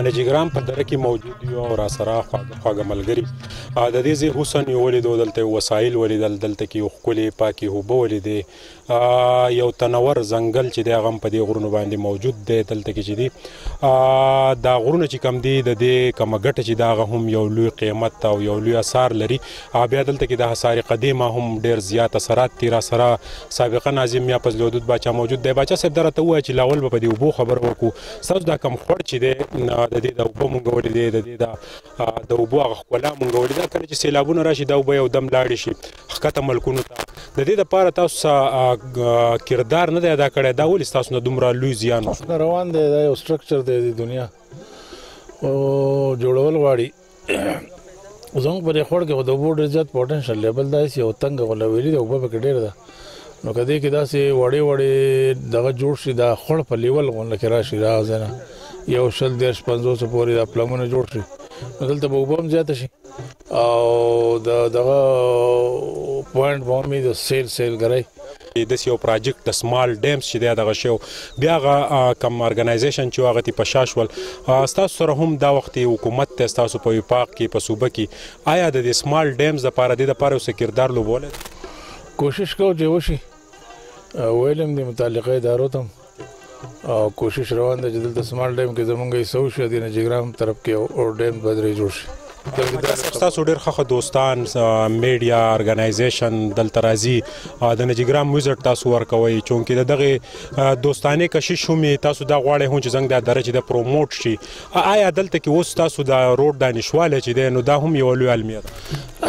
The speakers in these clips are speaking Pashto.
نجګرام په دره کې موجود یو او راسره خواږه ملګري د دې ځای حسن یې ولیدو، دلته وسایل ولیدل، دلته کې یو ښکلې پاکې اوبه ولیدې، یو تنور ځنګل چې دی هغه هم په دې غرونو باندې موجود دی. دلته کې چې دی دا غرونه چې کم دي د دې کومه ګټه چې دا هغه هم یو لوی قیمت او یو لوی اثار لري. بیا دلته کې د آثار قدیمه هم ډېر زیات اثرات دي. راسره سابقه ناظم یا فضلودود باچا موجود دی. باچا صاحب دا راته ووایه چې لاول به په دې اوبو خبره وکړو. ستاسو دا کوم خوړ چې دی د دې د اوبه مونږ ولیدې، د دې د اوبو هغه ښکلا مونږ ولیده. کله چې سیلابونه راشي دا اوبه یو دم لاړې شي ښکته ملکونو ته، د دې دپاره تاسو کردار نه دی ادا کړی. دا ولې ستاسو نه دومره لوی زیان روان دی؟ دا یو سټرکچر دی د دنیا جوړول غواړي. زموږ په دې خوړ کې خو د اوبو ډېر زیات پوټنشل لیبل داسې یو تنګه غوله ویلي د اوبه پکې ډېره ده. نو که دې کې داسې وړې وړې دغه جوړ شي، دا خوړ په لیول غونډه کې راشي، دا ځای نه یو 100-150 پورې دا پلمونه جوړ شي، نو دلته به اوبه هم زیاته شي او دغه پوینټ به هم د سیلګرۍ داسې یو پراجیکټ د سمال ډیمز چې دی دغه شی بیا هغه کم ارګنایزیشن چې هغه ترې په شا شول. ستاسو سره هم دا وخت حکومت دی ستاسو په وفاق کې په صوبه کې، آیا د دې سمال ډیمز دپاره دې دپاره یو څه کردار لوبولی؟ کوشش کوو چې وشي، ویل هم د متعلقه ادارو ته او کوشش روان دی چې دلته سمال ډیم کې زمونږ حصه وشي، د نجګرام طرف کې اور ډیم به درې جوړ شي. ستاسو ډېر ښه دوستان میډیا ارګنایزیشن دلته راځي، د نجګرام ویزټ تاسو ورکوئ، چونکې د دغې دوستانې کشش هم تاسو دا غواړئ هم چې زموږ دا دره چې د پروموټ شي. آیا دلته کې اوس تاسو دا روډ دا نشوالی چې دی نو دا هم یوه لویه المیه ده؟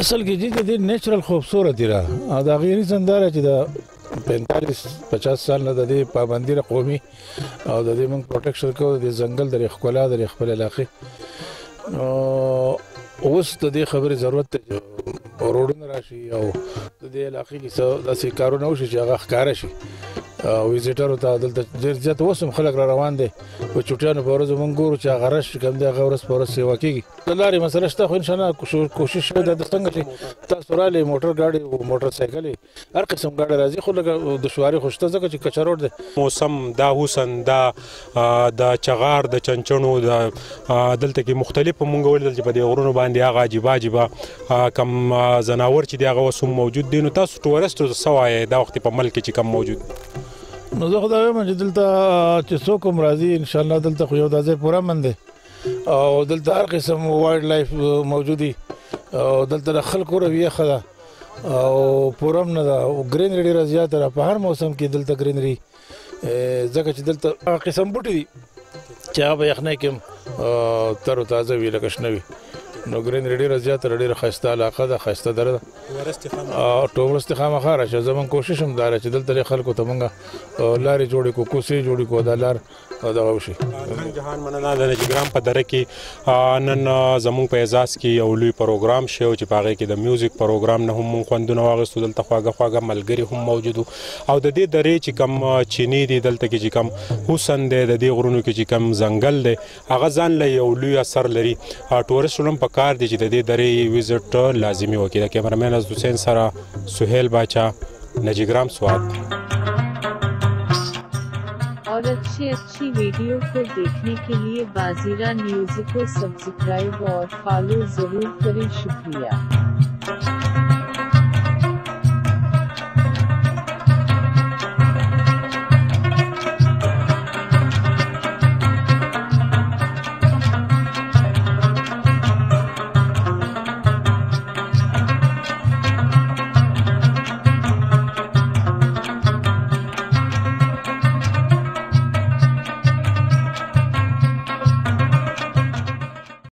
اصل کې چې د نیچرل خوبصورت دی را او د هغې ریزن دا چې د 45-50 سال نه د دې پابندي قومي او د دې موږ پروټیکشن کوو، د ځنګل د ښکلا د خپل علاقې. اوس د دې خبرې ضرورت دی چې روډونه راشي او د دې علاقې کې څه داسې کارونه وشي چې هغه ښکاره شي ویزیټرو ته. دلته ډېر زیات اوس هم خلک را روان دی، په چوټیانو په ورځو موږ ګورو چې هغه رش چې کوم دی هغه ورځ په ورځ سیوا کېږي. د لارې مسله شته، خو انشاءالله کوشش شوی ده څنګه چې تاسو رالې موټر ګاډي او موټر سایکلې هر قسم ګاډي راځي، خو لږه دشواري خو شته ځکه چې کچه روډ دی. موسم دا حسن دا د چغار د چنچڼو دلته کې مختلف مونږ ولیدل چې په دې غرونو باندې هغه عجیبه کم ځناور چې دی هغه اوس هم موجود دی. نو تاسو ټورسټو ته څه وایئ دا وخت په ملک کې چې کم موجود دی؟ نو زه خو دا وایم چې دلته چې څوک هم راځي انشاءالله دلته خو یو دا ځای پوره من دی او دلته هر قسم وایلډ لایف موجود دي او دلته د خلکو رویه ښه ده او پوره هم نه ده او ګرینري ډېره زیاته ده په هر موسم کې دلته ګرینري، ځکه چې دلته هغه قسم بوټي دي چې هغه په یخنۍ کې هم تر و تازه وي لکه شنه وي. نو ګرینري ډېره زیاته ده، ډېره ښایسته علاقه ده، ښایسته دره ده. ټورسټ خامخا راشه، زموږ کوشش هم دا ده چې دلته خلکو ته موږ لارې جوړې کړو، کوڅې جوړې کړو، دا لار دغه وشي. جهان مننه. د نجګرام په دره کې نن زموږ په اعزاز کې یو لوی پروګرام شوی چې په هغې کې د میوزیک پروګرام نه هم موږ خوندونه واخیستو. دلته خواږه ملګري هم موجود وو او د دې درې چې کوم چیني دي دلته کې چې کوم حسن دی، د دې غرونو کې چې کوم ځنګل دی هغه ځان له یو لوی اثر لري. ټورسټونه هم پکار دي چې د دې درې ویزټ لازمي وکړي. د کیمرامین از حسین سره سهیل باچا، نجګرام سوات. और अच्छी वीडियो को देखने के लिए बाजीरा न्यूज़ को सब्सक्राइब और फॉलो जरूर करें। शुक्रिया।